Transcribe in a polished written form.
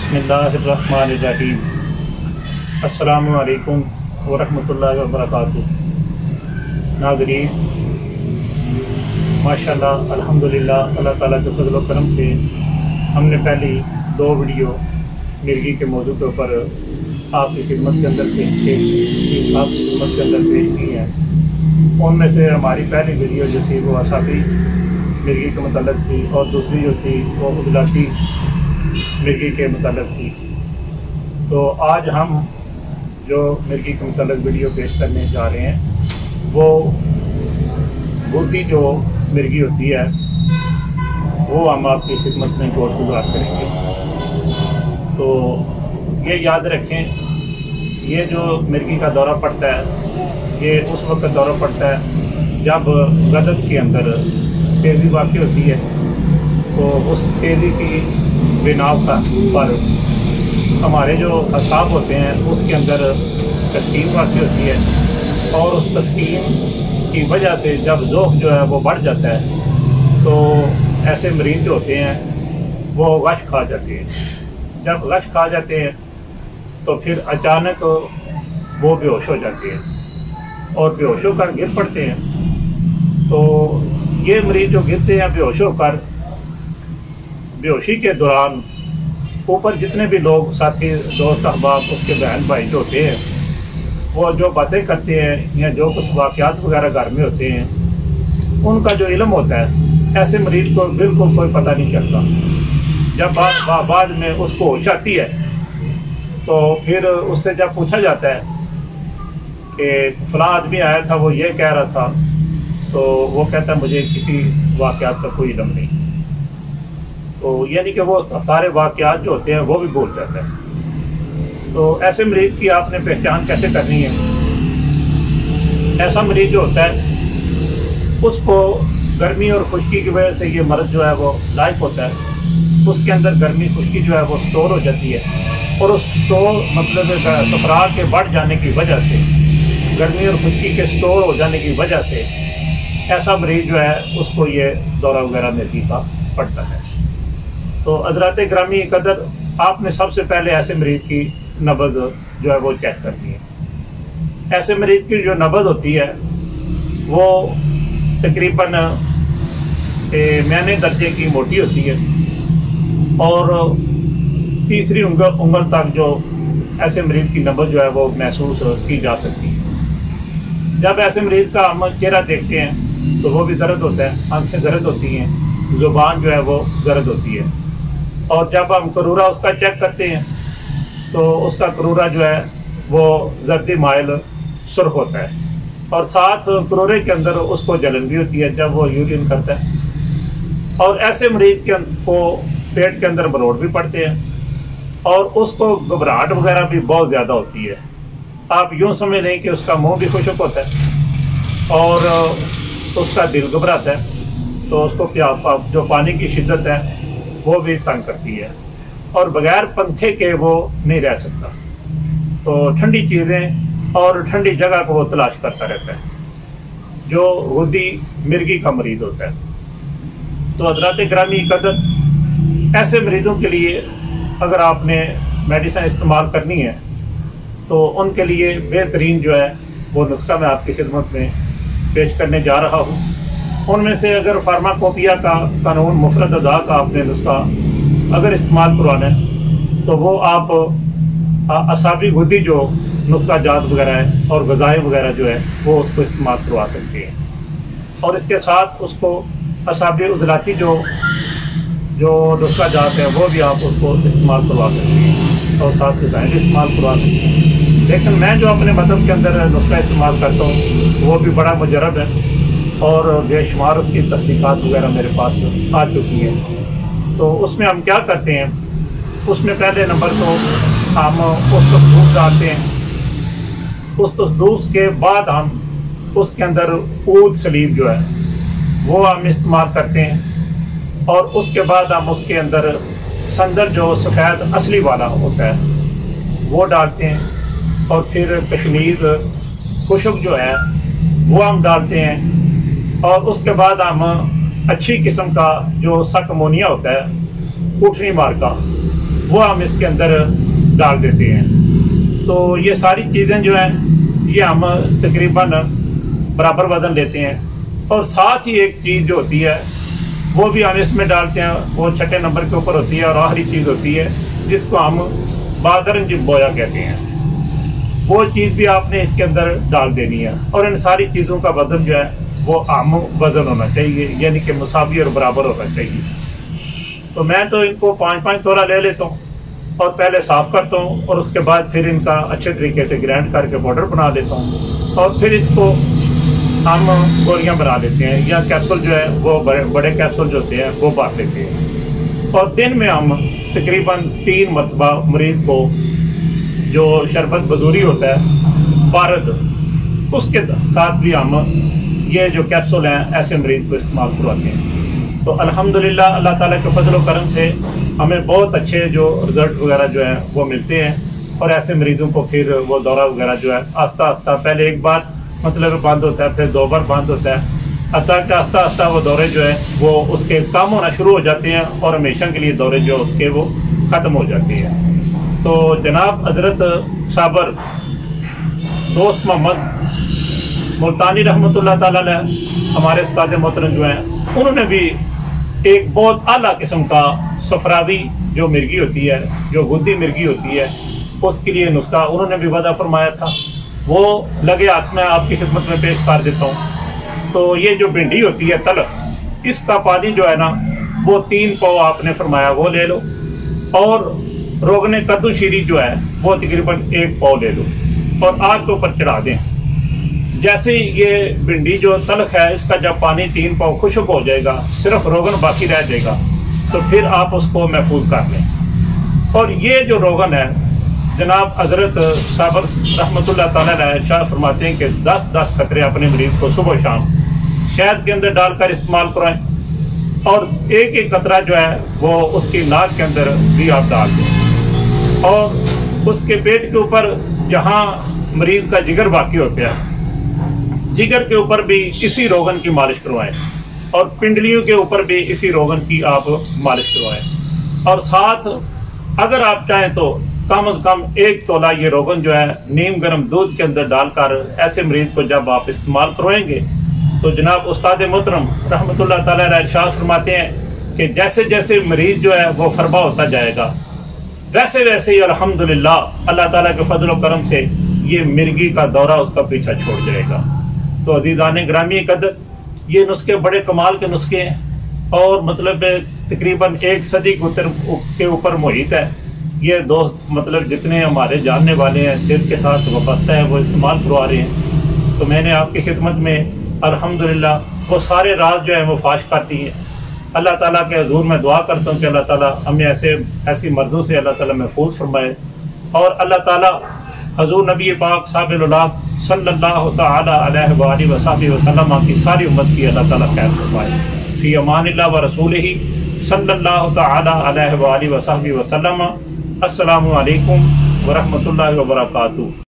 बिस्मिल्लाहिर्रहमानिर्रहीम। अस्सलामु अलैकुम वरहमतुल्लाहि वबरकातुहू। नाज़रीन, माशाअल्लाह अल्हम्दुलिल्लाह अल्लाह ताला के फज़ल व करम से हमने पहली 2 वीडियो मिर्गी के मौजू के ऊपर आपकी खिदमत के अंदर पेश की हैं। उनमें से हमारी पहली वीडियो जो थी वो असाबी मिर्गी के मुतल्लिक़ थी और दूसरी जो थी वो उजलाती मिर्गी के मुतल्लिक़ थी। तो आज हम जो मिर्गी के मुतल्लिक़ वीडियो पेश करने जा रहे हैं वो गुर्दी जो मिर्गी होती है वो हम आपकी खिदमत में गौर गुज़ार करेंगे। तो ये याद रखें, ये जो मिर्गी का दौरा पड़ता है ये उस वक्त दौरा पड़ता है जब गदद के अंदर तेज़ी वाक़ई होती है। तो उस तेज़ी की बिनाव पर हमारे जो असाब होते हैं उसके अंदर तस्कीन वाक़ई होती है और उस तस्कीन की वजह से जब ज़ोफ़ जो है वो बढ़ जाता है तो ऐसे मरीज़ जो होते हैं वो गश खा जाते हैं। जब गश खा जाते हैं तो फिर अचानक वो बेहोश हो जाते हैं और बेहोश होकर गिर पड़ते हैं। तो ये मरीज़ जो गिरते हैं बेहोश होकर, बेहोशी के दौरान ऊपर जितने भी लोग साथी दोस्त अहबाब उसके बहन भाई जो होते हैं वो जो बातें करते हैं या जो कुछ वाक़यात वगैरह घर में होते हैं उनका जो इल्म होता है ऐसे मरीज़ को बिल्कुल कोई पता नहीं चलता। जब बाद में उसको होश आती है तो फिर उससे जब पूछा जाता है कि फलां आदमी आया था वो ये कह रहा था, तो वो कहता है मुझे किसी वाक़यात का कोई इल्म नहीं। तो यानी कि वो सारे वाक़यात जो होते हैं वो भी भूल जाता है। तो ऐसे मरीज़ की आपने पहचान कैसे करनी है? ऐसा मरीज़ जो होता है उसको गर्मी और खुश्की की वजह से ये मर्ज़ जो है वो लाइक होता है। उसके अंदर गर्मी खुश्की जो है वो स्टोर हो जाती है और उस स्टोर मतलब सफरा के बढ़ जाने की वजह से, गर्मी और खुश्की के स्टोर हो जाने की वजह से ऐसा मरीज़ जो है उसको ये दौरा वगैरह मिर्गी का पड़ता है। तो हज़रात ग्रामी कदर, आपने सबसे पहले ऐसे मरीज़ की नब्ज़ जो है वो चेक करनी है। ऐसे मरीज़ की जो नब्ज़ होती है वो तकरीबन मैंने दर्जे की मोटी होती है और तीसरी उंगल तक जो ऐसे मरीज़ की नब्ज़ जो है वो महसूस की जा सकती है। जब ऐसे मरीज़ का हम चेहरा देखते हैं तो वो भी दर्द होता है, आंखें दर्द होती हैं, ज़ुबान जो है वो दर्द होती है। और जब हम करूरा उसका चेक करते हैं तो उसका करूरा जो है वो जर्दी माइल सुर्ख होता है और साथ करूरे के अंदर उसको जलन भी होती है जब वो यूरिन करता है। और ऐसे मरीज़ को पेट के अंदर मरोड़ भी पड़ते हैं और उसको घबराहट वगैरह भी बहुत ज़्यादा होती है। आप यूँ समझ लें कि उसका मुँह भी खुशक होता है और उसका दिल घबराता है। तो उसको जो पानी की शिद्दत है वो भी तंग करती है और बगैर पंखे के वो नहीं रह सकता। तो ठंडी चीज़ें और ठंडी जगह को वो तलाश करता रहता है जो गुर्दी मिर्गी का मरीज़ होता है। तो हज़रात ग्रामी कदर, ऐसे मरीज़ों के लिए अगर आपने मेडिसिन इस्तेमाल करनी है तो उनके लिए बेहतरीन जो है वो नुस्खा मैं आपकी खिदमत में पेश करने जा रहा हूँ। उनमें से अगर फार्माकोपिया का कानून मुफरद अदा का आपने नुस्खा अगर इस्तेमाल करवाना है तो वो आप असाबी गुर्दी जो नुस्खा जात वगैरह है और ग़िज़ाएँ वगैरह जो है वो उसको इस्तेमाल करवा सकते हैं। और इसके साथ उसको असाबी उजलाती जो नुस्खा जात है वो भी आप उसको इस्तेमाल करवा सकते हैं और साथ ग़िज़ाएँ भी इस्तेमाल करवा सकते हैं। लेकिन मैं जो अपने मदद के अंदर नुस्खा इस्तेमाल करता हूँ वो भी बड़ा मुजरब है और बेशुमार उसकी तहक़ीक़ात वगैरह मेरे पास आ चुकी है। तो उसमें हम क्या करते हैं, उसमें पहले नंबर तो हम उस दूध डालते हैं। उस दूध के बाद हम उसके अंदर ऊद सलीब जो है वो हम इस्तेमाल करते हैं और उसके बाद हम उसके अंदर संदर जो सफ़ेद असली वाला होता है वो डालते हैं और फिर कश्मीर खुशक जो है वो हम डालते हैं और उसके बाद हम अच्छी किस्म का जो सक अमोनिया होता है, उठनी मार का, वो हम इसके अंदर डाल देते हैं। तो ये सारी चीज़ें जो हैं ये हम तकरीबन बराबर वज़न लेते हैं। और साथ ही एक चीज़ जो होती है वो भी हम इसमें डालते हैं, वो छठे नंबर के ऊपर होती है और आखिरी चीज़ होती है जिसको हम बादरंज बोया कहते हैं। वो चीज़ भी आपने इसके अंदर डाल देनी है। और इन सारी चीज़ों का वज़न जो है वो आम वज़न होना चाहिए, यानी कि मुसावी और बराबर होना चाहिए। तो मैं तो इनको 5-5 तोला ले लेता हूँ और पहले साफ़ करता हूँ और उसके बाद फिर इनका अच्छे तरीके से ग्राइंड करके पाउडर बना लेता हूँ और फिर इसको हम गोलियाँ बना लेते हैं, या कैप्सूल जो है वो बड़े कैप्सूल जो होते हैं वो बांट लेते हैं। और दिन में हम तकरीबन 3 मरतबा मरीज़ को जो शरबत बजूरी होता है बारद, उसके साथ भी हम ये जो कैप्सूल हैं ऐसे मरीज़ को इस्तेमाल करवाते हैं। तो अल्हम्दुलिल्लाह अल्लाह ताला के फजल व करम से हमें बहुत अच्छे जो रिज़ल्ट वगैरह जो है वो मिलते हैं। और ऐसे मरीज़ों को फिर वो दौरा वगैरह जो है आस्ता आस्ता, पहले एक बार मतलब बंद होता है, फिर 2 बार बंद होता है, आस्ता आस्ता वो दौरे जो है वो उसके कम होना शुरू हो जाते हैं और हमेशा के लिए दौरे जो उसके वो ख़त्म हो जाते हैं। तो जनाब हज़रत साबर दोस्त मोहम्मद मुल्तानी रहमतुल्लाह ताला अलैह हमारे उस्ताद मोहतरम जो हैं उन्होंने भी एक बहुत आला किस्म का सफरावी जो मिर्गी होती है, जो गुद्दी मिर्गी होती है, उसके लिए नुस्खा उन्होंने भी वज़ा फरमाया था। वो लगे हाथ में आपकी खिदमत में पेश कर देता हूँ। तो ये जो भिंडी होती है तलख, इसका पानी जो है ना वो 3 पाव आपने फरमाया वो ले लो, और रोगने कद्दू शीरी जो है वो तकरीबन 1 पाव ले लो और आग के ऊपर चढ़ा दें। जैसे ये भिंडी जो तलख है इसका जब पानी 3 पाव खुश्क हो जाएगा, सिर्फ रोगन बाकी रह जाएगा, तो फिर आप उसको महफूज कर लें। और ये जो रोगन है जनाब हज़रत साबर रहमतुल्लाह ताला अलैह शाह फरमाते हैं कि 10-10 कतरे अपने मरीज़ को सुबह शाम शहद के अंदर डालकर इस्तेमाल कराएं, और एक कतरा जो है वो उसकी नाक के अंदर भी आप डाल दें। और उसके पेट के ऊपर जहाँ मरीज़ का जिगर बाकी होता है, जिगर के ऊपर भी इसी रोगन की मालिश करवाएं, और पिंडलियों के ऊपर भी इसी रोगन की आप मालिश करवाएं। और साथ अगर आप चाहें तो कम से कम 1 तोला ये रोगन जो है नीम गर्म दूध के अंदर डालकर ऐसे मरीज को जब आप इस्तेमाल करवाएंगे तो जनाब उस्ताद मोहतरम रहमतुल्लाह ताला अलैह इरशाद फरमाते हैं कि जैसे जैसे मरीज जो है वो फरबा होता जाएगा, वैसे वैसे ही अल्हम्दुलिल्लाह अल्लाह ताला के फजल व करम से ये मिर्गी का दौरा उसका पीछा छोड़ जाएगा। तो अज़ीज़ान गिरामी कदर, ये नुस्खे बड़े कमाल के नुस्खे हैं और मतलब तकरीबन 1 सदी के ऊपर मुहित है। ये दोस्त मतलब जितने हमारे जानने वाले हैं दिल के साथ वाबस्ता है वो इस्तेमाल करवा रहे हैं। तो मैंने आपकी खिदमत में अल्हम्दुलिल्लाह वो सारे राज जो है वो फाश करती हैं। अल्लाह ताला के हुज़ूर में दुआ करता हूँ कि अल्लाह ताला हमें ऐसी मर्दों से अल्लाह ताला महफूज फरमाए, और अल्लाह ताला हुज़ूर नबी पाक साहिब सल्लल्लाहु तआला अलैहि वसल्लम की सारी उम्मत की अल्लाह ताला खैर फरमाए। फ़ी अमानिल्लाह व रसूलिही सल्लल्लाहु तआला अलैहि वसल्लम। अस्सलामु अलैकुम व रहमतुल्लाहि व बरकातुहू।